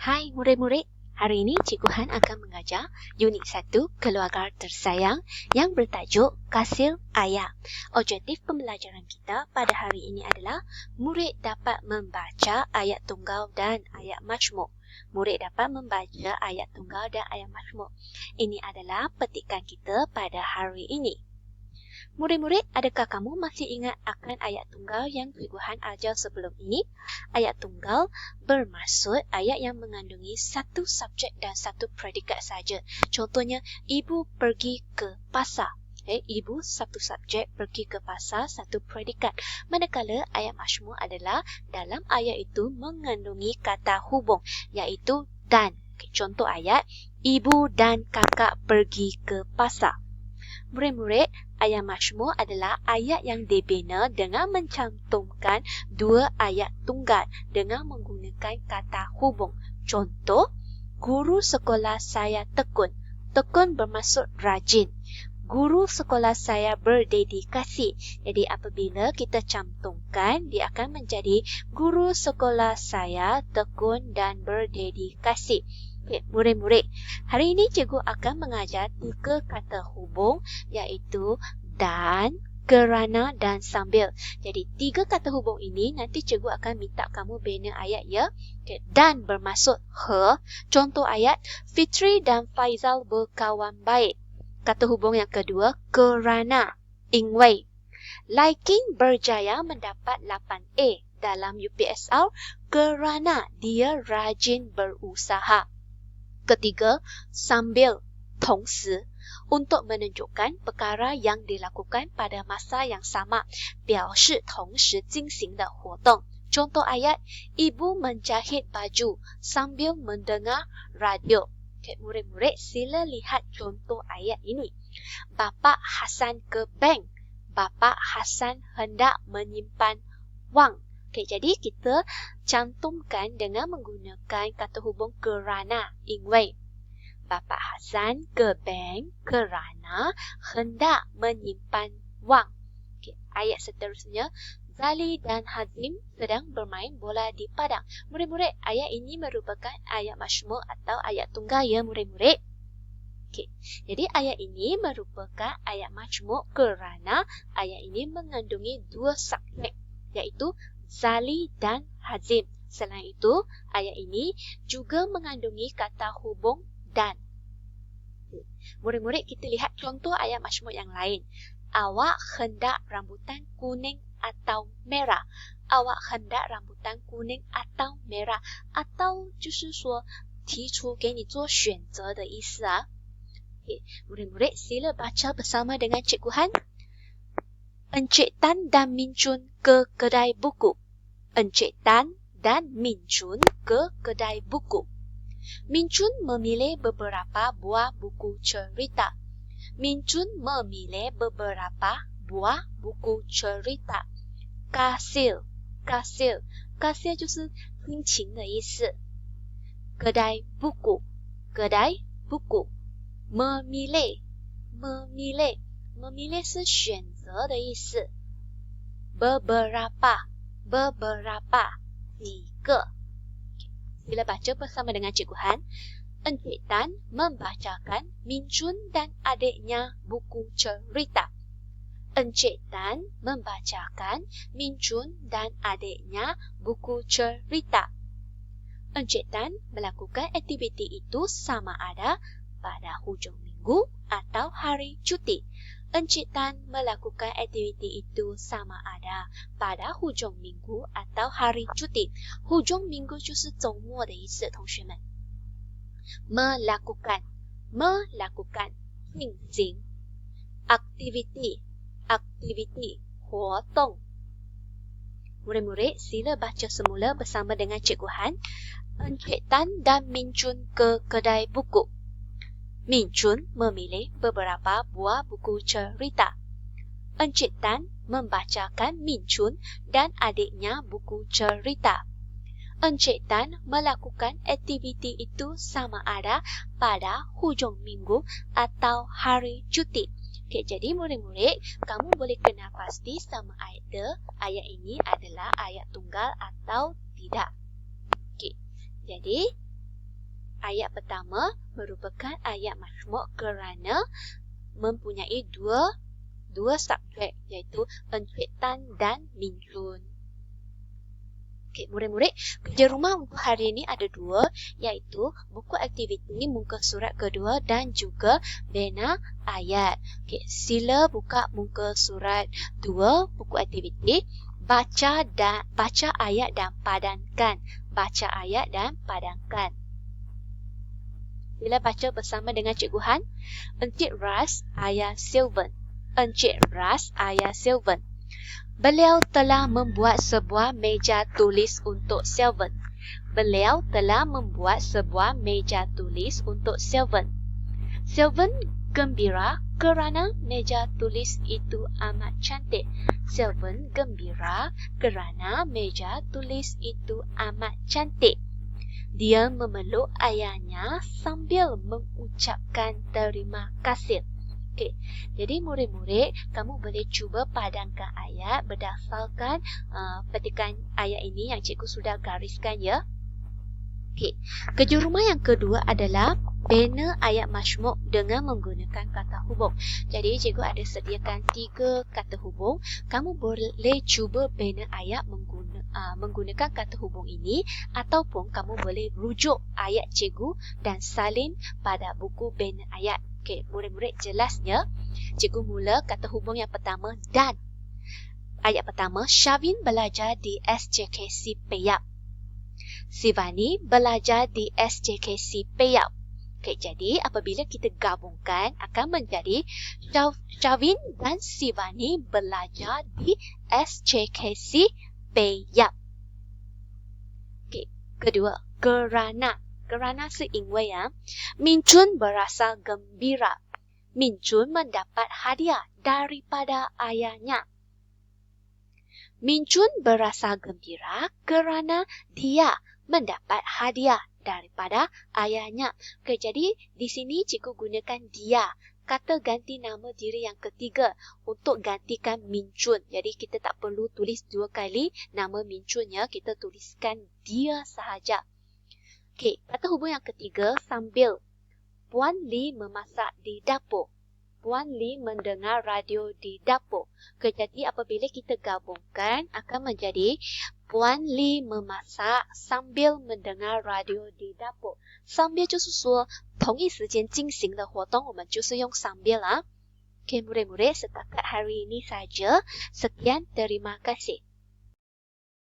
Hai murid-murid, hari ini Cikgu Han akan mengajar unit 1 keluarga tersayang yang bertajuk Kasil Ayat. Objektif pembelajaran kita pada hari ini adalah murid dapat membaca ayat tunggal dan ayat majmuk. Murid dapat membaca ayat tunggal dan ayat majmuk. Ini adalah petikan kita pada hari ini. Murid-murid, adakah kamu masih ingat akan ayat tunggal yang Cikgu Han ajar sebelum ini? Ayat tunggal bermaksud ayat yang mengandungi satu subjek dan satu predikat saja. Contohnya, ibu pergi ke pasar. Ibu satu subjek, pergi ke pasar satu predikat. Manakala ayat majmuk adalah dalam ayat itu mengandungi kata hubung, iaitu dan. Contoh ayat, ibu dan kakak pergi ke pasar. Murid-murid, ayat majmuk adalah ayat yang dibina dengan mencantumkan dua ayat tunggal dengan menggunakan kata hubung. Contoh, guru sekolah saya tekun. Tekun bermaksud rajin. Guru sekolah saya berdedikasi. Jadi apabila kita cantumkan, dia akan menjadi guru sekolah saya tekun dan berdedikasi. Okay, murid-murid, hari ini cikgu akan mengajar 3 kata hubung, iaitu dan, kerana dan sambil. Jadi 3 kata hubung ini nanti cikgu akan minta kamu bina ayat ya. Okay, dan bermaksud he. Contoh ayat, Fitri dan Faizal berkawan baik. Kata hubung yang kedua, kerana, ingwei. Laikin berjaya mendapat 8A dalam UPSR kerana dia rajin berusaha. Ketiga, sambil, 同时, untuk menunjukkan perkara yang dilakukan pada masa yang sama, 表示同时进行的活动. Contoh ayat, ibu menjahit baju sambil mendengar radio. Okay, murid-murid, sila lihat contoh ayat ini. Bapa Hasan ke bank. Bapa Hasan hendak menyimpan wang. Okay, jadi kita cantumkan dengan menggunakan kata hubung kerana, 因为. Bapa Hasan ke bank kerana hendak menyimpan wang. Okay, ayat seterusnya, Zali dan Hazim sedang bermain bola di padang. Murid-murid, ayat ini merupakan ayat majmuk atau ayat tunggal ya murid-murid. Okay, jadi ayat ini merupakan ayat majmuk kerana ayat ini mengandungi 2 subjek, iaitu Zali dan Hazim. Selain itu, ayat ini juga mengandungi kata hubung dan. Murid-murid, kita lihat contoh ayat majmuk yang lain. Awak hendak rambutan kuning atau merah. Awak hendak rambutan kuning atau merah. Atau 就是说提出给你做选择的意思啊。Murid-murid, sila baca bersama dengan Cikgu Han. Encik Tan dan Min Chun ke kedai buku. Encik Tan dan Min Chun ke kedai buku. Min Chun memilih beberapa buah buku cerita. Min Chun memilih beberapa buah buku cerita. Kasil, kasil, kasil 就是心情的意思。kedai buku, kedai buku. Memilih, memilih, memilih 是选择的意思。beberapa, beberapa, 几个。Sila baca bersama dengan Cikgu Han. Encik Tan membacakan Min Chun dan adiknya buku cerita. Encik Tan membacakan Min Chun dan adiknya buku cerita. Encik Tan melakukan aktiviti itu sama ada pada hujung minggu atau hari cuti. Encik Tan melakukan aktiviti itu sama ada pada hujung minggu atau hari cuti. Hujung minggu 就是周末的意思，同学们。melakukan, melakukan, 进行。activity, activity, 活动。Murid-murid, sila baca semula bersama dengan Cikgu Han. Encik Tan dan Min Chun ke kedai buku. Min Chun memilih beberapa buah buku cerita. Encik Tan membacakan Min Chun dan adiknya buku cerita. Encik Tan melakukan aktiviti itu sama ada pada hujung minggu atau hari cuti. Okay, jadi murid-murid, kamu boleh kenal pasti sama ayat ini adalah ayat tunggal atau tidak. Okay, jadi ayat pertama merupakan ayat majmuk kerana mempunyai dua subjek, iaitu Encik Tan dan Min Chun. Okey, murid-murid, kerja rumah untuk hari ini ada dua, iaitu buku aktiviti muka surat kedua dan juga bina ayat. Okey, sila buka muka surat 2 buku aktiviti, baca ayat dan padankan. Baca ayat dan padankan. Sila baca bersama dengan Cikgu Han. Encik Ras, Ayah Sylvan. Encik Ras, Ayah Sylvan. Beliau telah membuat sebuah meja tulis untuk Sylvan. Beliau telah membuat sebuah meja tulis untuk Sylvan. Sylvan gembira kerana meja tulis itu amat cantik. Sylvan gembira kerana meja tulis itu amat cantik. Dia memeluk ayahnya sambil mengucapkan terima kasih. Okey, jadi murid-murid, kamu boleh cuba padankan ayat berdasarkan petikan ayat ini yang cikgu sudah gariskan ya. Okey, kerja rumah yang kedua adalah bina ayat majmuk dengan menggunakan kata hubung. Jadi cikgu ada sediakan 3 kata hubung. Kamu boleh cuba bina ayat menggunakan kata hubung ini, ataupun kamu boleh rujuk ayat cikgu dan salin pada buku bina ayat. Okey, murid-murid jelasnya. Cikgu mula kata hubung yang pertama, dan. Ayat pertama, Shavin belajar di SJKC Peyak. Sivani belajar di SJKC Peyak. Okey, jadi apabila kita gabungkan akan menjadi Shavin dan Sivani belajar di SJKC Peyak. Okey, kedua, kerana. Kerana seingwei ya. Min Chun berasa gembira. Min Chun mendapat hadiah daripada ayahnya. Min Chun berasa gembira kerana dia mendapat hadiah daripada ayahnya. Okay, jadi di sini cikgu gunakan dia, kata ganti nama diri yang ketiga untuk gantikan Min Chun. Jadi kita tak perlu tulis 2 kali nama Min Chun ya, kita tuliskan dia sahaja. Okey, kata hubung yang ketiga, sambil. Puan Li memasak di dapur. Puan Li mendengar radio di dapur. Okay, jadi apabila kita gabungkan akan menjadi Puan Li memasak sambil mendengar radio di dapur. sambil就是说同一时间进行的活动，我们就是用sambil lah. Okey, murid-murid, setakat hari ini saja. Sekian, terima kasih.